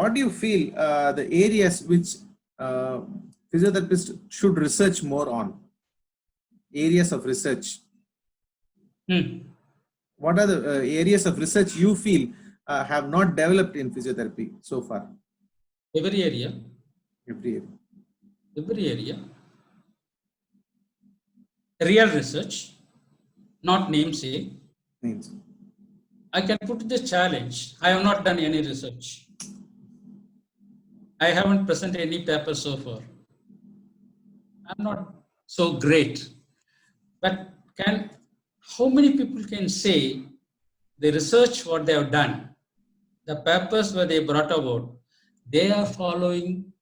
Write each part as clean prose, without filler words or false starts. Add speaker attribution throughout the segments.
Speaker 1: what do you feel the areas which physiotherapists should research more on? Areas of research. What are the areas of research you feel have not developed in physiotherapy so far?
Speaker 2: Every area.
Speaker 1: Every area.
Speaker 2: Every area. Real research, not namesake.
Speaker 1: Names.
Speaker 2: I can put the challenge. I have not done any research. I haven't presented any paper so far. I'm not so great. But how many people can say the research what they have done, the papers where they brought about, they are following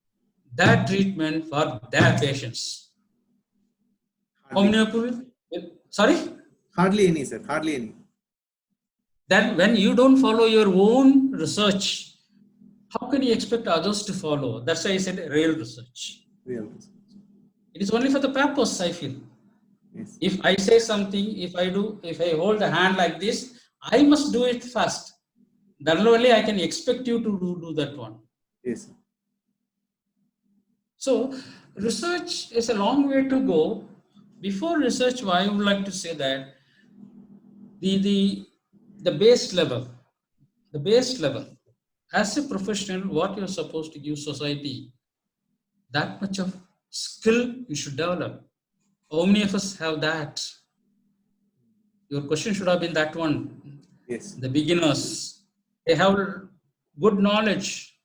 Speaker 2: that treatment for their patients? How many people? Sorry?
Speaker 1: Hardly any, sir. Hardly any.
Speaker 2: Then when you don't follow your own research, how can you expect others to follow? That's why I said real research.
Speaker 1: Real research.
Speaker 2: It is only for the purpose, I feel.
Speaker 1: Yes.
Speaker 2: If I say something, if I hold the hand like this, I must do it fast. Then only I can expect you to do that one.
Speaker 1: Yes.
Speaker 2: So research is a long way to go. Before research, I would like to say that the base level, as a professional, what you're supposed to give society, that much of skill you should develop. How many of us have that? Your question should have been that one.
Speaker 1: Yes.
Speaker 2: The beginners, they have good knowledge,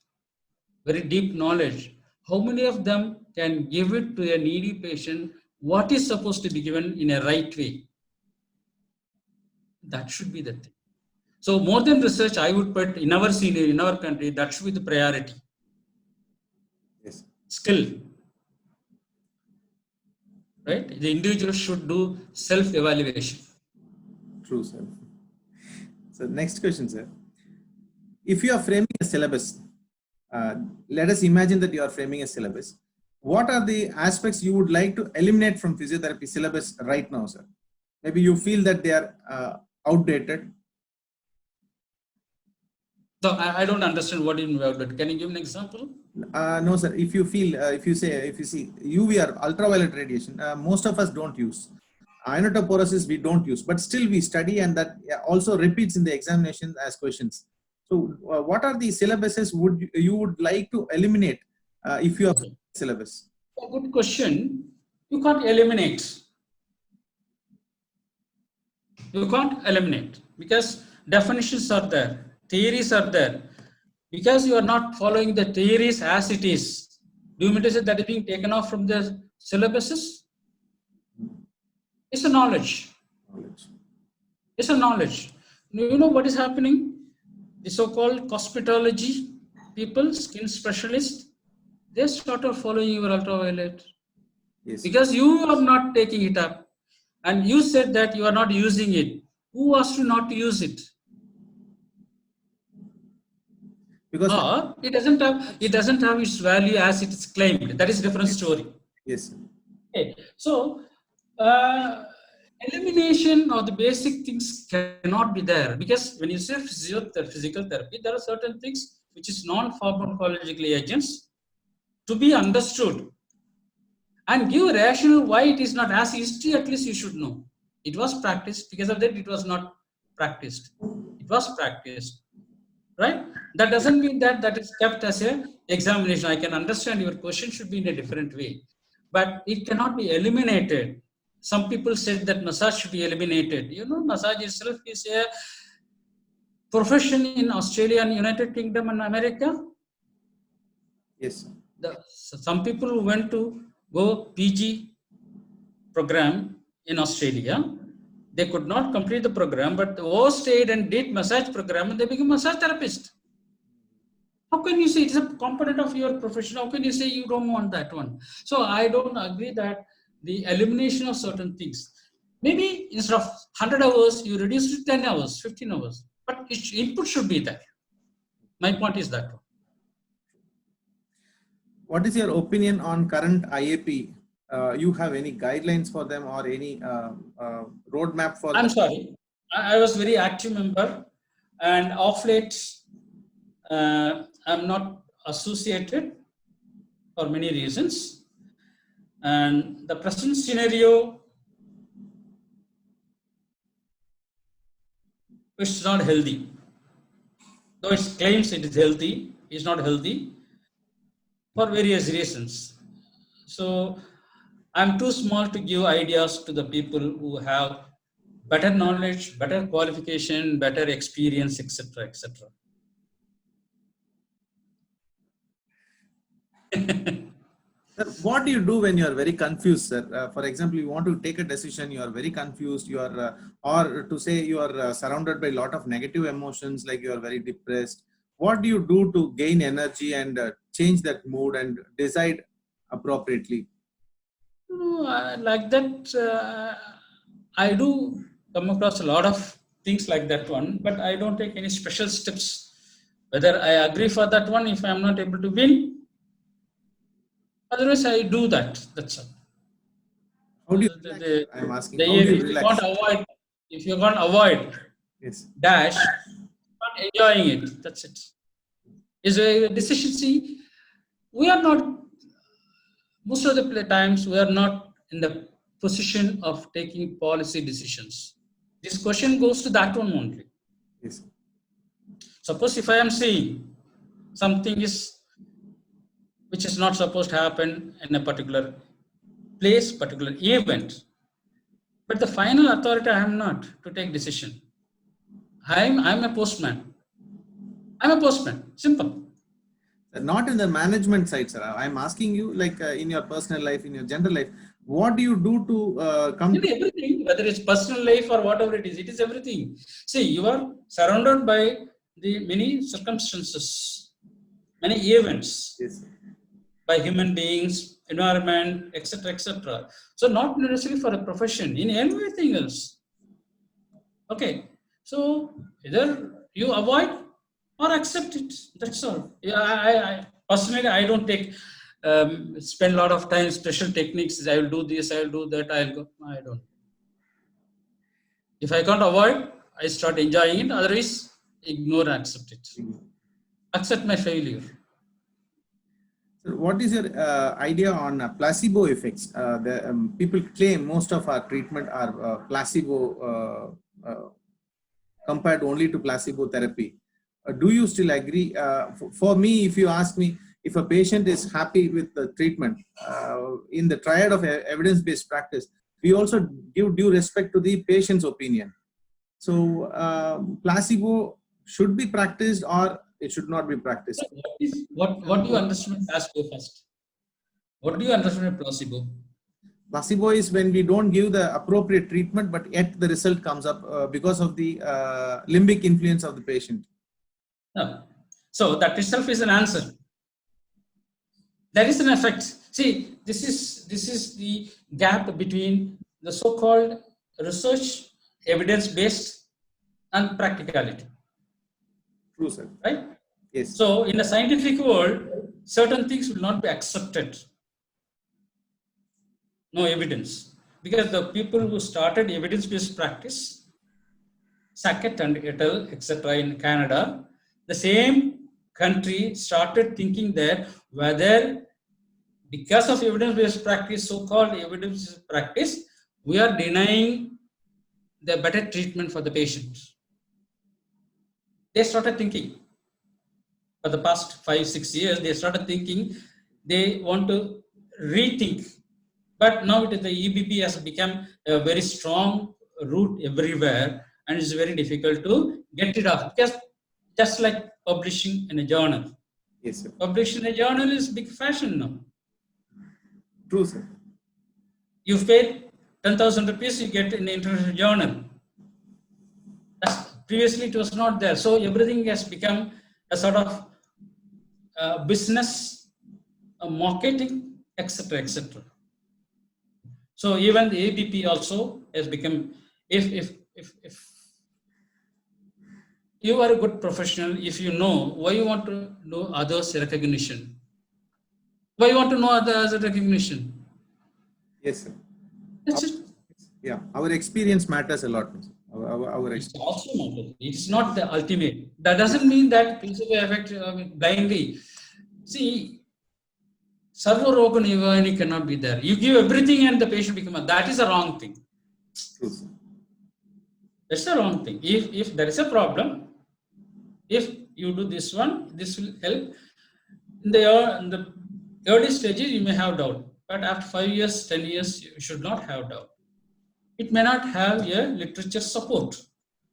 Speaker 2: very deep knowledge. How many of them can give it to a needy patient what is supposed to be given in a right way? That should be the thing. So more than research, I would put in our scenery, in our country, that should be the priority.
Speaker 1: Yes.
Speaker 2: Skill. Right? The individual should do self-evaluation.
Speaker 1: True, sir. So next question, sir. If you are framing a syllabus, let us imagine that you are framing a syllabus. What are the aspects you would like to eliminate from physiotherapy syllabus right now, sir? Maybe you feel that they are outdated.
Speaker 2: So I don't understand what you mean by that. Can you give an example?
Speaker 1: No, sir. If you feel, if you see UV or ultraviolet radiation, most of us don't use. Ionotoporosis we don't use, but still we study, and that also repeats in the examination as questions. So, what are the syllabuses you would like to eliminate if you have syllabus?
Speaker 2: A good question. You can't eliminate. You can't eliminate because definitions are there, theories are there. Because you are not following the theories as it is, do you mean to say that is being taken off from the syllabuses? It's a knowledge. It's a knowledge. You know what is happening? The so-called cosmetology people, skin specialists, they started following your ultraviolet. Yes. Because you are not taking it up. And you said that you are not using it. Who asked you not to use it? Because it doesn't have its value as it is claimed. That is a different story.
Speaker 1: Yes.
Speaker 2: Okay. So elimination of the basic things cannot be there, because when you say physical therapy, there are certain things which is non-pharmacological agents to be understood and give rationale why it is not. As history, at least you should know it was practiced. Because of that, it was not practiced. It was practiced, right? That doesn't mean that that is kept as a examination. I can understand your question should be in a different way, but it cannot be eliminated. Some people said that massage should be eliminated. You know, massage itself is a profession in Australia and United Kingdom and America.
Speaker 1: Yes.
Speaker 2: Some people who went to go PG program in Australia, they could not complete the program, but they stayed and did massage program and they became massage therapist. How can you say it's a component of your profession? How can you say you don't want that one? So I don't agree that the elimination of certain things. Maybe instead of 100 hours, you reduce it to 10 hours, 15 hours. But input should be there. My point is that one.
Speaker 1: What is your opinion on current IAP? You have any guidelines for them or any roadmap for them?
Speaker 2: I'm sorry. I was very active member, and off late, I'm not associated for many reasons. And the present scenario is not healthy. Though it claims it is healthy, it's not healthy for various reasons. So I'm too small to give ideas to the people who have better knowledge, better qualification, better experience, etc., etc.
Speaker 1: Sir, what do you do when you are very confused, sir? For example, you want to take a decision, you are very confused, you are, or to say you are surrounded by a lot of negative emotions, like you are very depressed. What do you do to gain energy and change that mood and decide appropriately?
Speaker 2: Like that, I do come across a lot of things like that one, but I don't take any special steps. Whether I agree for that one, if I'm not able to win, otherwise I do that. That's all.
Speaker 1: How do you
Speaker 2: The,
Speaker 1: relax?
Speaker 2: the,
Speaker 1: I'm asking.
Speaker 2: the,
Speaker 1: How do you
Speaker 2: if you
Speaker 1: relax?
Speaker 2: can't avoid, if you can't avoid
Speaker 1: Yes.
Speaker 2: dash, not enjoying it. That's it. Is a decision. See, we are not, most of the times we are not in the position of taking policy decisions. This question goes to that one only.
Speaker 1: Yes.
Speaker 2: Suppose if I am saying something is which is not supposed to happen in a particular place, particular event, but the final authority I am not to take decision. I'm a postman. I'm a postman. Simple.
Speaker 1: Not in the management side, sir. I'm asking you, like in your personal life, in your general life, what do you do to come to
Speaker 2: Everything, whether it's personal life or whatever it is everything. See, you are surrounded by the many circumstances, many events
Speaker 1: this?
Speaker 2: by human beings, environment, etc., etc. So not necessarily for a profession, in everything else. Okay, so either you avoid or accept it. That's all. Yeah, I personally I don't take spend a lot of time special techniques. I will do this. I will do that. I'll go. I don't. If I can't avoid, I start enjoying it. Otherwise, ignore and accept it. Accept my failure.
Speaker 1: So what is your idea on placebo effects? People claim most of our treatment are compared only to placebo therapy. Do you still agree? For me, if you ask me, if a patient is happy with the treatment, in the triad of evidence-based practice, we also give due respect to the patient's opinion. So placebo should be practiced or it should not be practiced.
Speaker 2: What do you understand placebo first? What do you understand placebo?
Speaker 1: Placebo is when we don't give the appropriate treatment, but yet the result comes up because of the limbic influence of the patient.
Speaker 2: No. So that itself is an answer. There is an effect. See, this is the gap between the so-called research, evidence-based, and practicality.
Speaker 1: True, sir.
Speaker 2: Right?
Speaker 1: Yes.
Speaker 2: So in the scientific world, certain things will not be accepted. No evidence. Because the people who started evidence-based practice, Sackett and et al., etc. in Canada, the same country started thinking that whether because of evidence-based practice, so-called evidence-based practice, we are denying the better treatment for the patients. They started thinking. For the past 5-6 years, they started thinking they want to rethink. But now the EBP has become a very strong root everywhere, and it's very difficult to get it off. Because just like publishing in a journal.
Speaker 1: Yes, sir.
Speaker 2: Publishing in a journal is big fashion now.
Speaker 1: True, sir.
Speaker 2: You pay 10,000 rupees, you get in the international journal. Previously, it was not there. So everything has become a sort of business, marketing, etc., etc. So even the ABP also has become, if you are a good professional, if you know why you want to know others' recognition, why you want to know others' recognition.
Speaker 1: Yes, sir.
Speaker 2: That's it.
Speaker 1: Yeah, our experience matters a lot. Our
Speaker 2: It also matters. It's not the ultimate. That doesn't mean that placebo effect blindly. See, Sarva Roga Nivani cannot be there. You give everything and the patient becomes, that is a wrong thing.
Speaker 1: True, sir.
Speaker 2: That's the wrong thing. If there is a problem, if you do this one, this will help. In the early stages, you may have doubt. But after 5 years, 10 years, you should not have doubt. It may not have a literature support.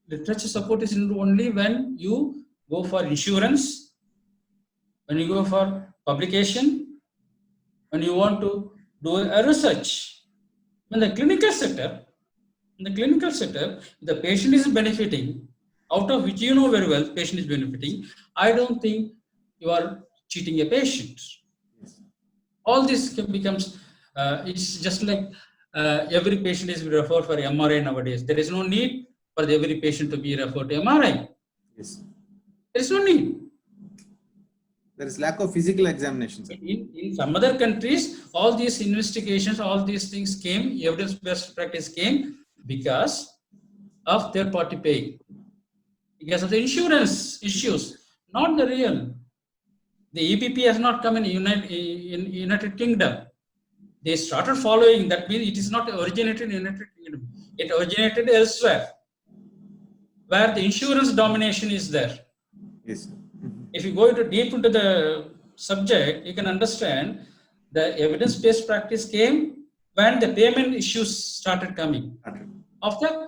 Speaker 2: Literature support is only when you go for insurance, when you go for publication, when you want to do a research. In the clinical sector, the patient is benefiting, out of which you know very well, patient is benefiting. I don't think you are cheating a patient. All this becomes, it's just like every patient is referred for MRI nowadays. There is no need for every patient to be referred to MRI.
Speaker 1: Yes.
Speaker 2: There is no need.
Speaker 1: There is lack of physical examinations.
Speaker 2: In some other countries, all these investigations, all these things came, evidence-based practice came because of third party pay, because of the insurance issues, not the real. The EPP has not come in United Kingdom. They started following, that means it is not originated in United Kingdom. It originated elsewhere, where the insurance domination is there.
Speaker 1: Yes.
Speaker 2: If you go deep into the subject, you can understand the evidence-based practice came when the payment issues started coming.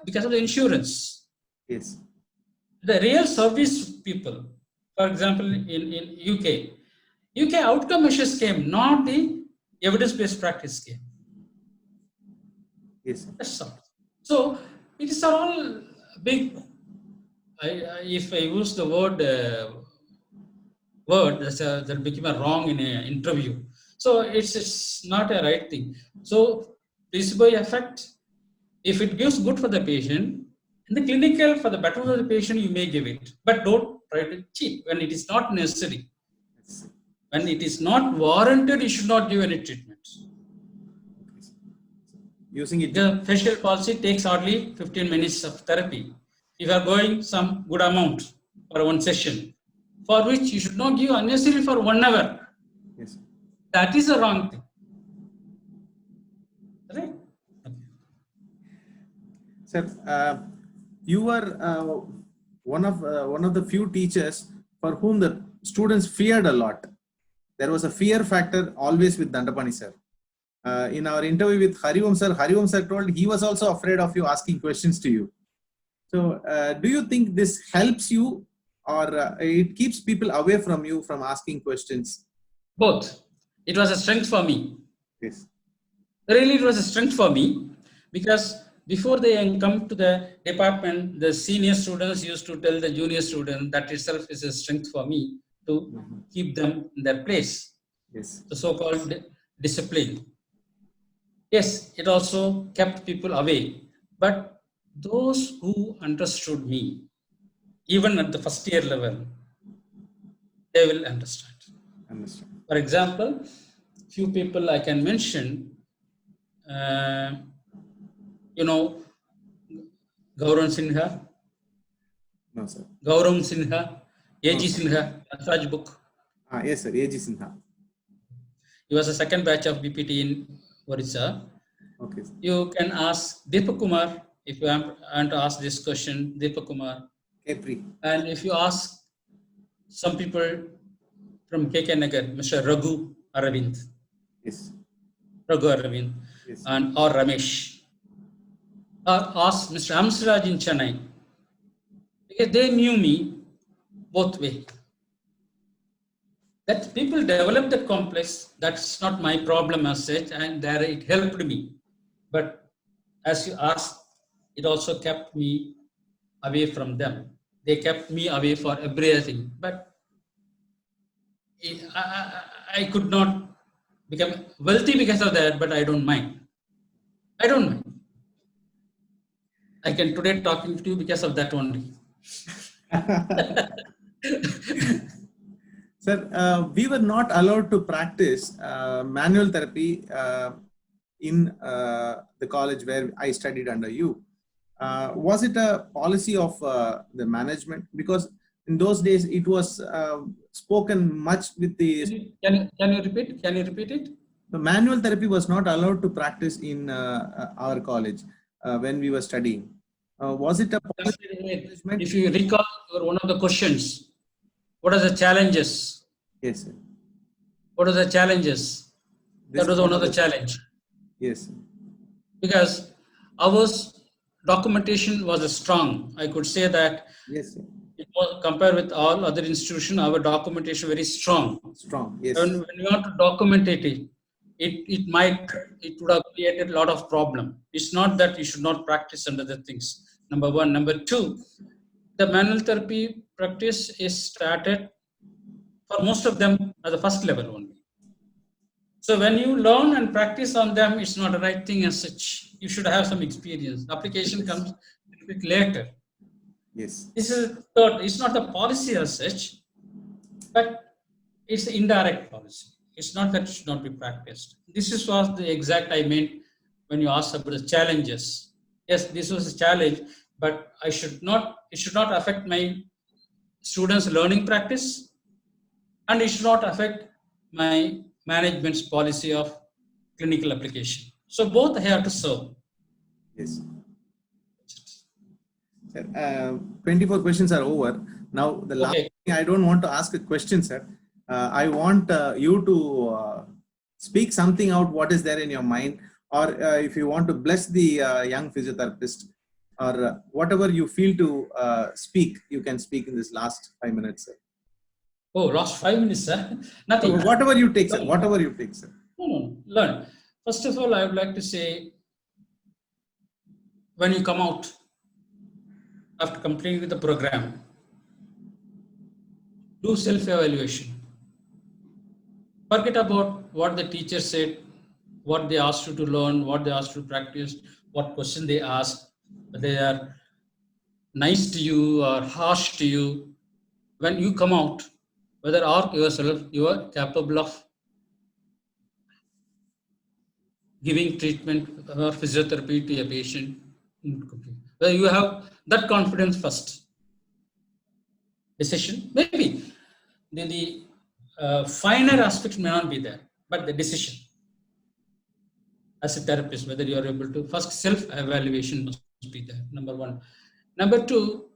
Speaker 2: Because of the insurance.
Speaker 1: Yes.
Speaker 2: The real service people, for example, in UK outcome measures came, not the evidence-based practice came.
Speaker 1: Yes.
Speaker 2: That's all. So it is all big. If I use the word that became a wrong in an interview. So it's not a right thing. So placebo effect, if it gives good for the patient, in the clinical, for the betterment of the patient, you may give it, but don't try to cheat when it is not necessary. When it is not warranted, you should not give any treatment.
Speaker 1: Using it.
Speaker 2: The facial palsy takes hardly 15 minutes of therapy. If you are going some good amount for one session, for which you should not give unnecessarily for 1 hour.
Speaker 1: Yes.
Speaker 2: That is the wrong thing. Right?
Speaker 1: Sir, you were one of the few teachers for whom the students feared a lot. There was a fear factor always with Dandapani sir. In our interview with Harivom sir told he was also afraid of you asking questions to you. So, do you think this helps you, or it keeps people away from you from asking questions?
Speaker 2: Both. It was a strength for me.
Speaker 1: Yes.
Speaker 2: Really, it was a strength for me, because before they come to the department, the senior students used to tell the junior student. That itself is a strength for me to keep them in their place.
Speaker 1: Yes.
Speaker 2: The so-called discipline. Yes, it also kept people away. But those who understood me, even at the first year level, they will understand. For example, few people I can mention, Gaurav Sinha.
Speaker 1: No, sir.
Speaker 2: Gaurav Sinha, A.G. Sinha, Raj book.
Speaker 1: Yes, sir. A.G. Sinha.
Speaker 2: He was the second batch of BPT in Orissa.
Speaker 1: Okay.
Speaker 2: You can ask Deepak Kumar if you want to ask this question. Deepak Kumar.
Speaker 1: Capri.
Speaker 2: And if you ask some people from KK Nagar, Mr. Raghu Aravind.
Speaker 1: Yes.
Speaker 2: Raghu Aravind. Yes. Or Ramesh. Or ask Mr. Amsraj in Chennai. Because they knew me both ways. That people develop that complex, that's not my problem as such, and there it helped me. But as you asked, it also kept me away from them. They kept me away for everything. But I could not become wealthy because of that, but I don't mind. I don't mind. I can today talking to you because of that only.
Speaker 1: Sir, we were not allowed to practice manual therapy in the college where I studied under you. Was it a policy of the management? Because In those days, it was spoken much with the
Speaker 2: Can you repeat? Can you repeat it?
Speaker 1: The manual therapy was not allowed to practice in our college when we were studying. Was it a policy management?
Speaker 2: If you recall one of the questions, what are the challenges?
Speaker 1: Yes, sir.
Speaker 2: What are the challenges? That was one of the challenge.
Speaker 1: Yes, sir.
Speaker 2: Because ours documentation was strong. I could say that
Speaker 1: Yes, sir.
Speaker 2: it was compared with all other institutions, our documentation very strong.
Speaker 1: Strong. Yes.
Speaker 2: When you want to document it would have created a lot of problem. It's not that you should not practice under the things. Number one. Number two, the manual therapy practice is started for most of them at the first level only. So when you learn and practice on them, it's not the right thing as such. You should have some experience. Application comes a bit later.
Speaker 1: Yes.
Speaker 2: This is third. It's not the policy as such, but it's the indirect policy. It's not that it should not be practiced. This is what the exact I meant when you asked about the challenges. Yes, this was a challenge, but it should not affect my students' learning practice, and it should not affect my management's policy of clinical application. So both have to serve.
Speaker 1: Yes. Sir, 24 questions are over. Now, the last thing, I don't want to ask a question, sir. I want you to speak something out what is there in your mind, or if you want to bless the young physiotherapist, or whatever you feel to speak, you can speak in this last 5 minutes, sir.
Speaker 2: Oh, last 5 minutes, sir. Nothing.
Speaker 1: Whatever you take, sir. Whatever you take, sir.
Speaker 2: No, learn. First of all, I would like to say, when you come out after completing the program, do self-evaluation. Forget about what the teacher said, what they asked you to learn, what they asked you to practice, what question they asked, whether they are nice to you or harsh to you. When you come out, whether yourself you are capable of giving treatment or physiotherapy to a patient, whether you have that confidence first. Decision, maybe the finer aspects may not be there, but the decision as a therapist, whether you are able to, first self-evaluation must be there, number one. Number two,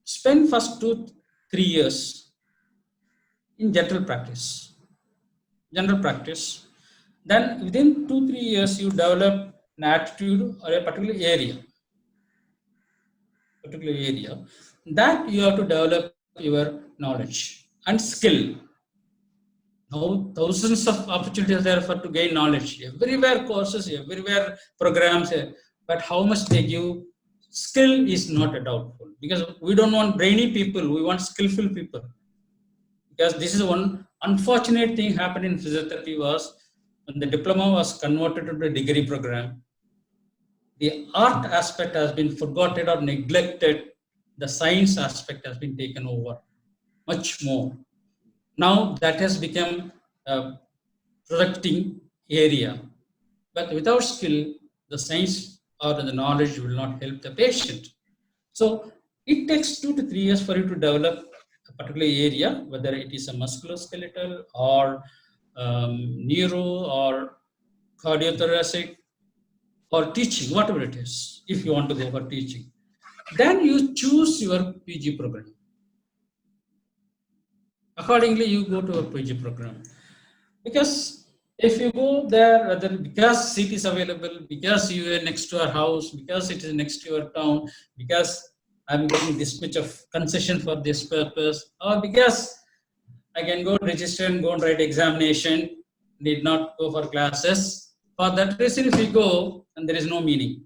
Speaker 2: spend first 2-3 years in general practice. Then within 2-3 years, you develop an attitude or a particular area that you have to develop your knowledge and skill. Now, thousands of opportunities are there for to gain knowledge. Everywhere courses, everywhere programs, but how much they give, skill is not a doubtful. Because we don't want brainy people, we want skillful people. Because this is one unfortunate thing happened in physiotherapy was when the diploma was converted to a degree program, the art aspect has been forgotten or neglected. The science aspect has been taken over much more. Now that has become a producing area. But without skill, the science or the knowledge will not help the patient. So it takes 2 to 3 years for you to develop a particular area, whether it is a musculoskeletal or neuro or cardiothoracic or teaching, whatever it is, if you want to go for teaching. Then you choose your PG program. Accordingly, you go to a PG program. Because if you go there, whether because seat is available, because you are next to our house, because it is next to your town, because I'm getting this much of concession for this purpose, or because I can go register and go and write examination, need not go for classes. For that reason, if you go, and there is no meaning.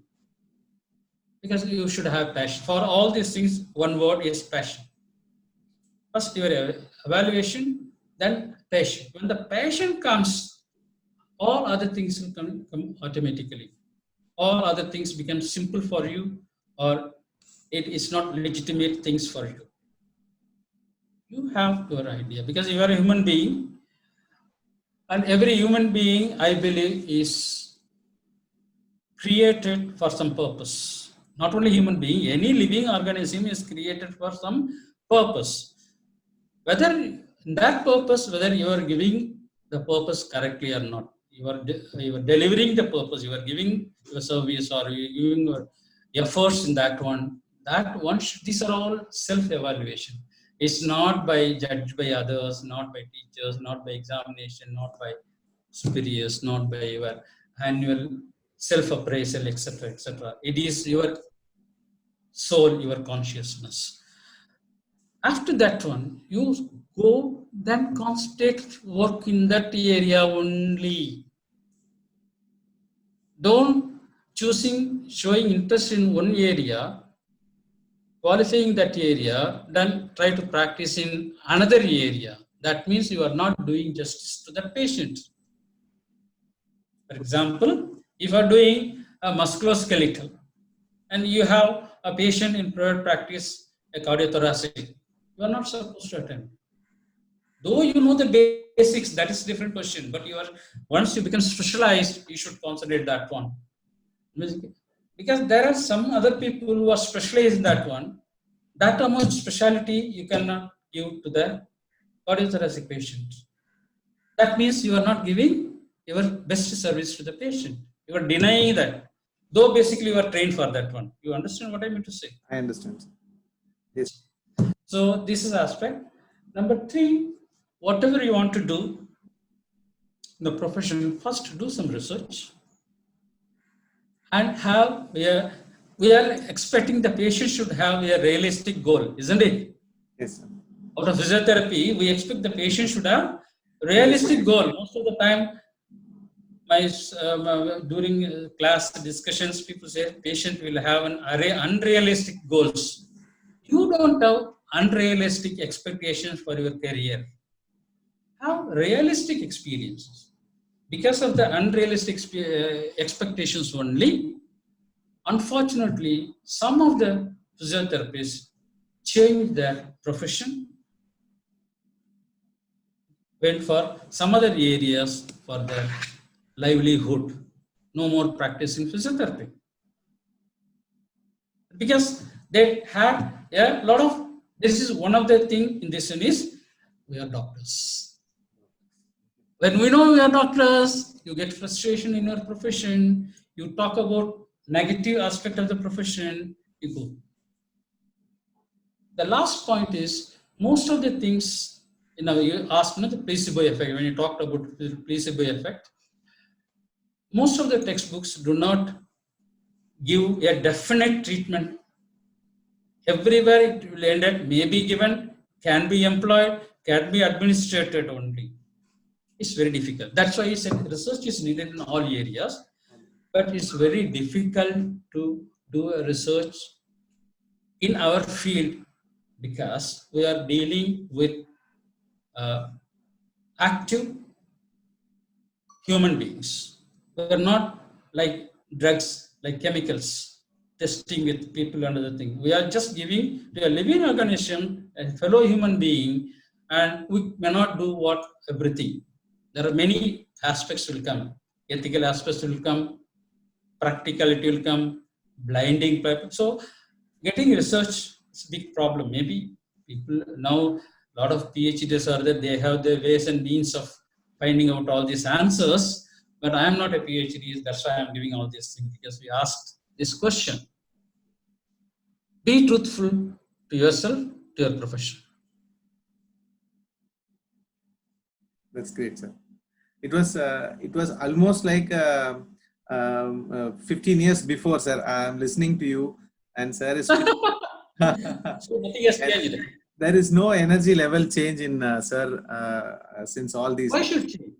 Speaker 2: Because you should have passion. For all these things, one word is passion. First your evaluation, then passion. When the passion comes, all other things will come automatically. All other things become simple for you, or it is not legitimate things for you. You have your idea, because you are a human being, and every human being, I believe, is created for some purpose. Not only human being, any living organism is created for some purpose. whether in that purpose, whether you are giving the purpose correctly or not, you are delivering the purpose, you are giving your service or you are giving your efforts in that one. That one, these are all self-evaluation. It's not by judged by others, not by teachers, not by examination, not by superiors, not by your annual self-appraisal, etc., etc. It is your soul, your consciousness. After that one, you go then concentrate work in that area only. Don't choosing showing interest in one area, qualifying that area, then try to practice in another area. That means you are not doing justice to the patient. For example, if you are doing a musculoskeletal and you have a patient in private practice, a cardiothoracic, you are not supposed to attend. Though you know the basics, that is a different question. But you are once you become specialized, you should concentrate that one. Because there are some other people who are specialized in that one. That amount of specialty you cannot give to the cardiothoracic patient. That means you are not giving your best service to the patient. You are denying that. Though basically you are trained for that one. You understand what I mean to say?
Speaker 1: I understand. Yes.
Speaker 2: So this is aspect. Number 3, whatever you want to do in the profession, first do some research and have we are expecting the patient should have a realistic goal, isn't it?
Speaker 1: Yes, sir.
Speaker 2: Out of physiotherapy, we expect the patient should have realistic goal. Most of the time, during class discussions, people say patient will have an unrealistic goals. You don't have unrealistic expectations for your career. Have realistic experiences. Because of the unrealistic expectations only, unfortunately, some of the physiotherapists change their profession, went for some other areas for their livelihood, no more practicing physiotherapy. Because they had a lot of, this is one of the things in this is, we are doctors. When we know we are doctors, you get frustration in your profession, you talk about negative aspect of the profession, you go. The last point is, most of the things, you asked the placebo effect, when you talked about the placebo effect, most of the textbooks do not give a definite treatment. Everywhere it will end at may be given, can be employed, can be administered only. It's very difficult. That's why I said research is needed in all areas, but it's very difficult to do a research in our field because we are dealing with active human beings. We are not like drugs, like chemicals, testing with people and other thing. We are just giving to a living organism, a fellow human being, and we may not do everything. There are many aspects will come. Ethical aspects will come, practicality will come, blinding. So getting research is a big problem. Maybe people now, a lot of PhDs are there, they have the ways and means of finding out all these answers, but I am not a PhD, that's why I am giving all these things, because we asked this question. Be truthful to yourself, to your profession.
Speaker 1: That's great, sir. It was almost like 15 years before, sir. I'm listening to you, and sir is.
Speaker 2: So nothing has changed.
Speaker 1: There is no energy level change in sir since all these.
Speaker 2: Why should change?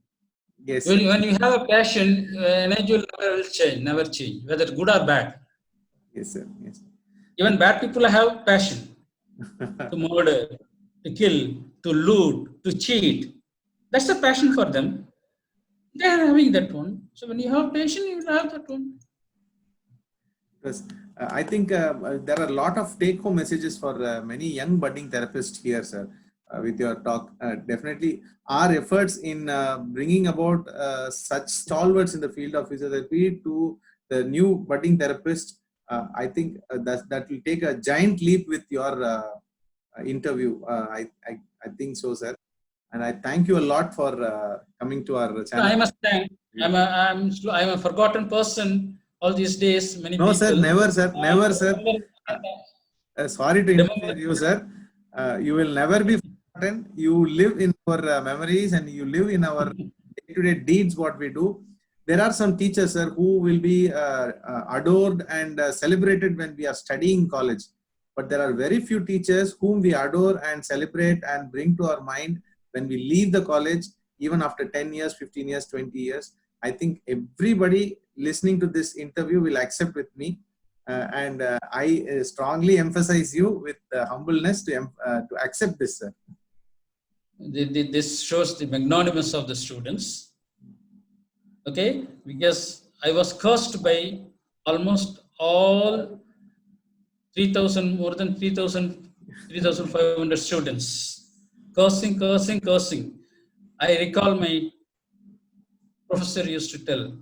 Speaker 1: Yes.
Speaker 2: When you have a passion, energy will never change, whether good or bad.
Speaker 1: Yes, sir. Yes.
Speaker 2: Even bad people have passion to murder, to kill, to loot, to cheat. That's the passion for them. They are having that one. So when you have passion, you will have that one.
Speaker 1: Because I think there are a lot of take-home messages for many young budding therapists here, sir. With your talk, definitely our efforts in bringing about such stalwarts in the field of physiotherapy to the new budding therapist, I think that will take a giant leap with your interview. I think so, sir. And I thank you a lot for coming to our channel.
Speaker 2: I must thank. I'm a forgotten person all these days. Many
Speaker 1: No,
Speaker 2: people.
Speaker 1: sir, never, sir, never, sir. Sorry to interrupt you, sir. You will never be forgotten. You live in our memories and you live in our day-to-day deeds, what we do. There are some teachers, sir, who will be adored and celebrated when we are studying college. But there are very few teachers whom we adore and celebrate and bring to our mind when we leave the college, even after 10 years, 15 years, 20 years. I think everybody listening to this interview will accept with me. And I strongly emphasize you with humbleness to accept this, sir.
Speaker 2: This shows the magnanimous of the students. Okay, because I was cursed by almost all 3,000, more than 3,500 students. Cursing. I recall my professor used to tell,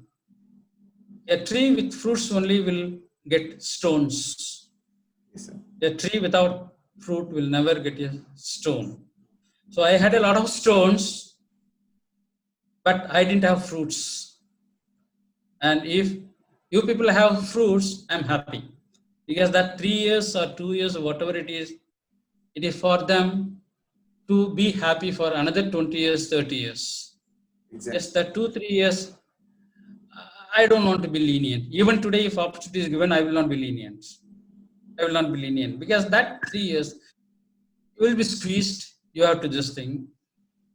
Speaker 2: a tree with fruits only will get stones.
Speaker 1: Yes, sir.
Speaker 2: A tree without fruit will never get a stone. So I had a lot of stones, but I didn't have fruits. And if you people have fruits, I'm happy. Because that 3 years or 2 years or whatever it is for them to be happy for another 20 years, 30 years.
Speaker 1: Exactly.
Speaker 2: Just that 2-3 years, I don't want to be lenient. Even today, if opportunity is given, I will not be lenient. Because that 3 years, you will be squeezed. You have to this thing.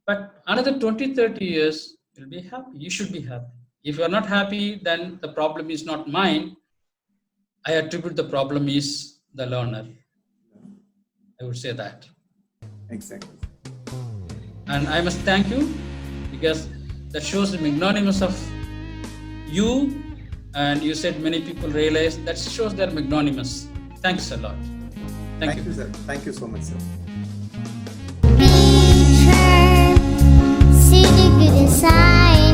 Speaker 2: But another 20, 30 years, you'll be happy. You should be happy. If you are not happy, then the problem is not mine. I attribute the problem is the learner. I would say that.
Speaker 1: Exactly.
Speaker 2: And I must thank you because that shows the magnanimous of you. And you said many people realize that shows their magnanimous. Thanks a lot. Thank you,
Speaker 1: sir. Thank you so much, sir.
Speaker 3: See the good inside.